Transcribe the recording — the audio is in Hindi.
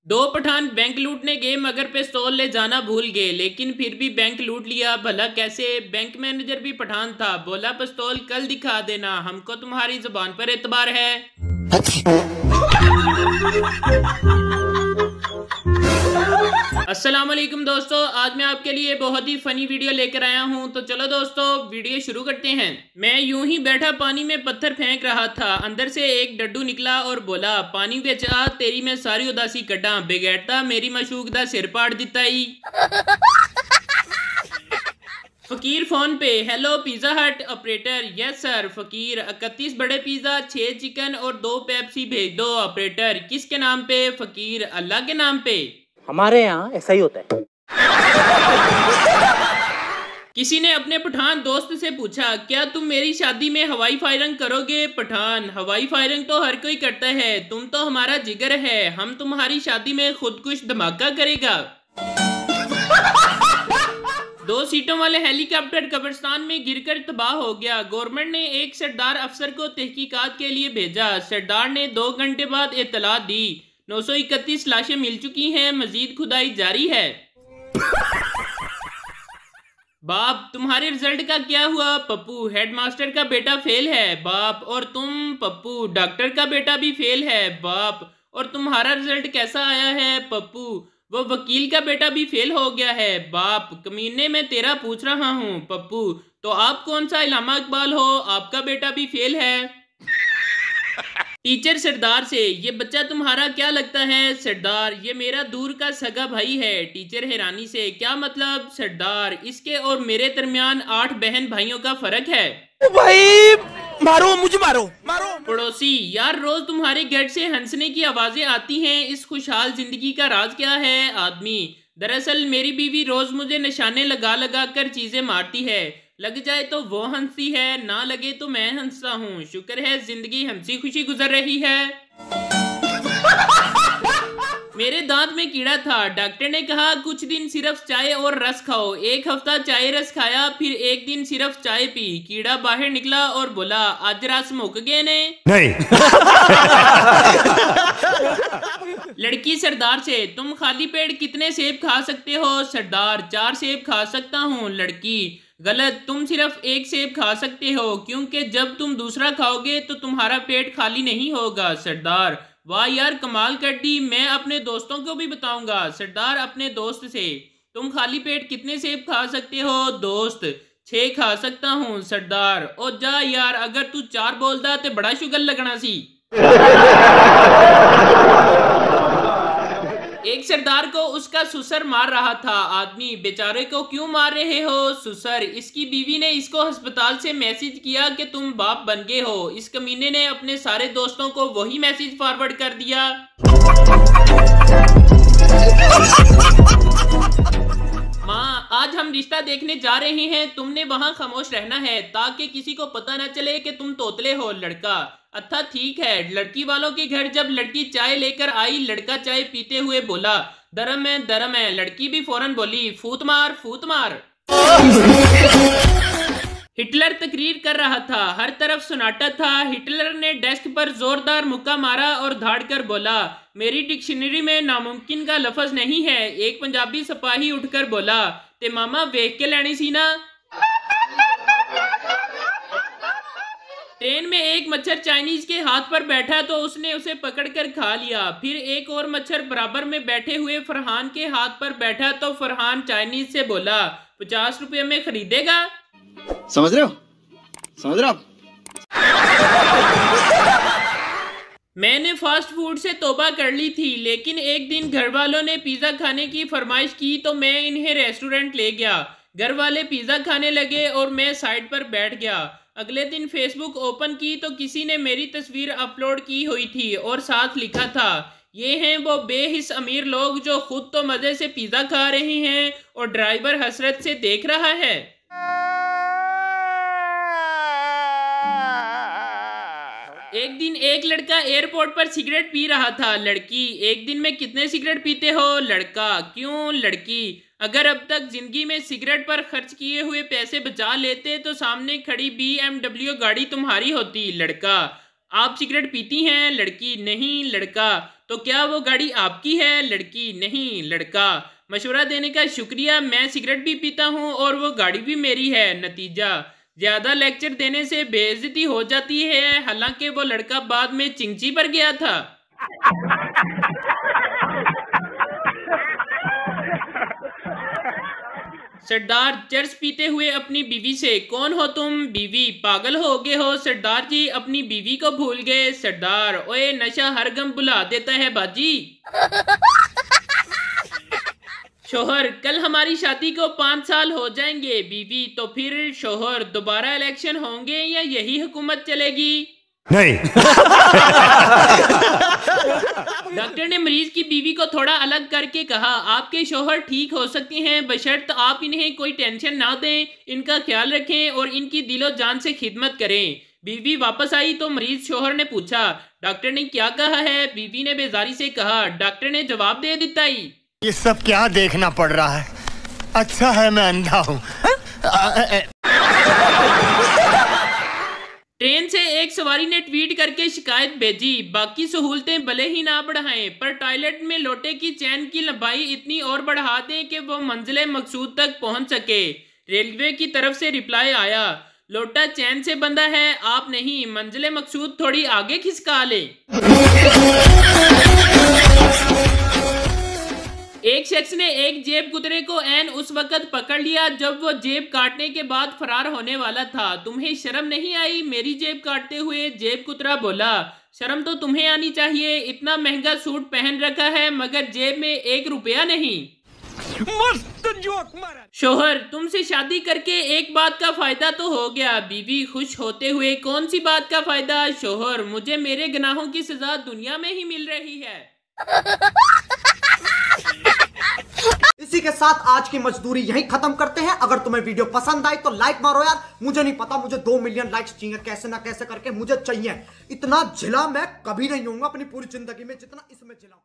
दो पठान बैंक लूटने गए मगर पिस्तौल ले जाना भूल गए, लेकिन फिर भी बैंक लूट लिया। भला कैसे? बैंक मैनेजर भी पठान था, बोला पिस्तौल कल दिखा देना, हमको तुम्हारी जुबान पर एतबार है। अस्सलाम वालेकुम दोस्तों, आज मैं आपके लिए बहुत ही फनी वीडियो लेकर आया हूं। तो चलो दोस्तों वीडियो शुरू करते हैं। मैं यूं ही बैठा पानी में पत्थर फेंक रहा था, अंदर से एक डड्डू निकला और बोला पानी विच आ तेरी मैं सारी उदासी कड्डा, बेगैरता मेरी मशूक दा सिर पाड़ दिता ही। फकीर फोन पे, हेलो पिज़्ज़ा हट ऑपरेटर। Yes sir. फकीर 31 बड़े पिज़्ज़ा, 6 चिकन और 2 पेप्सी भेज दो। ऑपरेटर किसके नाम पे? फकीर अल्लाह के नाम पे। हमारे यहाँ ऐसा ही होता है। किसी ने अपने पठान दोस्त से पूछा, क्या तुम मेरी शादी में हवाई फायरिंग करोगे? पठान हवाई फायरिंग तो हर कोई करता है, तुम तो हमारा जिगर है, हम तुम्हारी शादी में खुदकुश धमाका करेगा। 2 सीटों वाले हेलीकॉप्टर कब्रिस्तान में गिरकर तबाह हो गया। गवर्नमेंट ने एक सरदार अफसर को तहकीकात के लिए भेजा। सरदार ने 2 घंटे बाद इत्तला दी, 931 लाशें मिल चुकी हैं, मजीद खुदाई जारी है। बाप तुम्हारे रिजल्ट का क्या हुआ? पप्पू हेडमास्टर का बेटा फेल है। बाप और तुम? पप्पू डॉक्टर का बेटा भी फेल है। बाप और तुम्हारा रिजल्ट कैसा आया है? पप्पू वो वकील का बेटा भी फेल हो गया है। बाप कमीने मैं तेरा पूछ रहा हूँ। पप्पू तो आप कौन सा इलामा इकबाल हो, आपका बेटा भी फेल है। टीचर सरदार से, ये बच्चा तुम्हारा क्या लगता है? सरदार ये मेरा दूर का सगा भाई है। टीचर हैरानी से, क्या मतलब? सरदार इसके और मेरे दरमियान 8 बहन भाइयों का फर्क है। भाई मारो मुझे, मारो मारो। पड़ोसी, यार रोज तुम्हारे घर से हंसने की आवाजें आती हैं, इस खुशहाल जिंदगी का राज क्या है? आदमी दरअसल मेरी बीवी रोज मुझे निशाने लगा लगा कर चीजें मारती है, लग जाए तो वो हंसती है, ना लगे तो मैं हंसता हूँ। शुक्र है जिंदगी हंसी खुशी गुजर रही है। मेरे दांत में कीड़ा था, डॉक्टर ने कहा कुछ दिन सिर्फ चाय और रस खाओ। 1 हफ्ता चाय रस खाया, फिर एक दिन सिर्फ चाय पी, कीड़ा बाहर निकला और बोला आज रस मुक गए ने। नहीं। लड़की सरदार से, तुम खाली पेट कितने सेब खा सकते हो? सरदार 4 सेब खा सकता हूँ। लड़की गलत, तुम सिर्फ 1 सेब खा सकते हो, क्योंकि जब तुम दूसरा खाओगे तो तुम्हारा पेट खाली नहीं होगा। सरदार वाह यार कमाल कर दी, मैं अपने दोस्तों को भी बताऊंगा। सरदार अपने दोस्त से, तुम खाली पेट कितने सेब खा सकते हो? दोस्त 6 खा सकता हूँ। सरदार ओ जा यार, अगर तू 4 बोलता तो बड़ा शुगर लगना सी। एक सरदार को उसका सुसर मार रहा था। आदमी बेचारे को क्यों मार रहे हो? सुसर इसकी बीवी ने इसको अस्पताल से मैसेज किया कि तुम बाप बन गए हो। इस कमीने ने अपने सारे दोस्तों को वही मैसेज फॉरवर्ड कर दिया। माँ आज हम रिश्ता देखने जा रहे हैं, तुमने वहां खामोश रहना है ताकि किसी को पता न चले कि तुम तोतले हो। लड़का अच्छा ठीक है। लड़की वालों के घर जब लड़की चाय लेकर आई, लड़का चाय पीते हुए बोला दरम है दरम है। लड़की भी फौरन बोली फूत मार फूत मार। हिटलर तकरीर कर रहा था, हर तरफ सन्नाटा था। हिटलर ने डेस्क पर जोरदार मुक्का मारा और धाड़कर बोला मेरी डिक्शनरी में नामुमकिन का लफ्ज नहीं है। एक पंजाबी सिपाही उठकर बोला ते मामा वेख के लेनी सी ना। ट्रेन में एक मच्छर चाइनीज के हाथ पर बैठा तो उसने उसे पकड़कर खा लिया। फिर एक और मच्छर बराबर में बैठे हुए फरहान के हाथ पर बैठा तो फरहान चाइनीज से बोला 50 रुपये में खरीदेगा? समझ रहे हो? समझ रहे हो? मैंने फास्ट फूड से तौबा कर ली थी, लेकिन एक दिन घर वालों ने पिज़्ज़ा खाने की फरमाइश की तो मैं इन्हें रेस्टोरेंट ले गया। घर वाले पिज़्ज़ा खाने लगे और मैं साइड पर बैठ गया। अगले दिन फेसबुक ओपन की तो किसी ने मेरी तस्वीर अपलोड की हुई थी और साथ लिखा था ये हैं वो बेहिस अमीर लोग जो खुद तो मज़े से पिज़्ज़ा खा रहे हैं और ड्राइवर हसरत से देख रहा है। एक दिन एक लड़का एयरपोर्ट पर सिगरेट पी रहा था। लड़की एक दिन में कितने सिगरेट पीते हो? लड़का क्यों? लड़की अगर अब तक जिंदगी में सिगरेट पर खर्च किए हुए पैसे बचा लेते तो सामने खड़ी BMW गाड़ी तुम्हारी होती। लड़का आप सिगरेट पीती हैं? लड़की नहीं। लड़का तो क्या वो गाड़ी आपकी है? लड़की नहीं। लड़का मशवरा देने का शुक्रिया, मैं सिगरेट भी पीता हूँ और वो गाड़ी भी मेरी है। नतीजा ज्यादा लेक्चर देने से बेइज्जती हो जाती है, हालांकि वो लड़का बाद में चिंची पर गया था। सरदार चर्च पीते हुए अपनी बीवी से, कौन हो तुम? बीवी, पागल हो गए हो सरदार जी, अपनी बीवी को भूल गए। सरदार, ओए नशा हर गम बुला देता है बाजी। शोहर, कल हमारी शादी को 5 साल हो जाएंगे। बीवी, तो फिर शोहर दोबारा इलेक्शन होंगे या यही हुकूमत चलेगी? नहीं। डॉक्टर ने मरीज की बीवी को थोड़ा अलग करके कहा, आपके शोहर ठीक हो सकते हैं बशर्त आप इन्हें कोई टेंशन ना दें, इनका ख्याल रखें और इनकी दिलो जान से खिदमत करें। बीवी वापस आई तो मरीज शोहर ने पूछा, डॉक्टर ने क्या कहा है? बीवी ने बेजारी से कहा, डॉक्टर ने जवाब दे देता ही, ये सब क्या देखना पड़ रहा है? अच्छा है मैं अंधा हूँ। ट्रेन से एक सवारी ने ट्वीट करके शिकायत भेजी, बाकी सहूलतें भले ही ना बढ़ाएं पर टॉयलेट में लोटे की चैन की लंबाई इतनी और बढ़ा दें कि वो मंजिले मकसूद तक पहुंच सके। रेलवे की तरफ से रिप्लाई आया, लोटा चैन से बंधा है, आप नहीं, मंजिले मकसूद थोड़ी आगे खिसका ले। एक शख्स ने एक जेब कुतरे को ऐन उस वक्त पकड़ लिया जब वो जेब काटने के बाद फरार होने वाला था। तुम्हें शर्म नहीं आई मेरी जेब काटते हुए? जेब कुतरा बोला, शर्म तो तुम्हें आनी चाहिए, इतना महंगा सूट पहन रखा है मगर जेब में 1 रुपया नहीं। मस्त जोक मारा। शोहर, तुमसे शादी करके एक बात का फायदा तो हो गया। बीवी खुश होते हुए, कौन सी बात का फायदा? शोहर, मुझे मेरे गुनाहों की सजा दुनिया में ही मिल रही है। इसी के साथ आज की मजदूरी यहीं खत्म करते हैं। अगर तुम्हें वीडियो पसंद आई तो लाइक मारो यार। मुझे नहीं पता, मुझे 2 मिलियन लाइक्स चाहिए, कैसे ना कैसे करके मुझे चाहिए। इतना झिला मैं कभी नहीं होऊंगा अपनी पूरी जिंदगी में जितना इसमें झिला।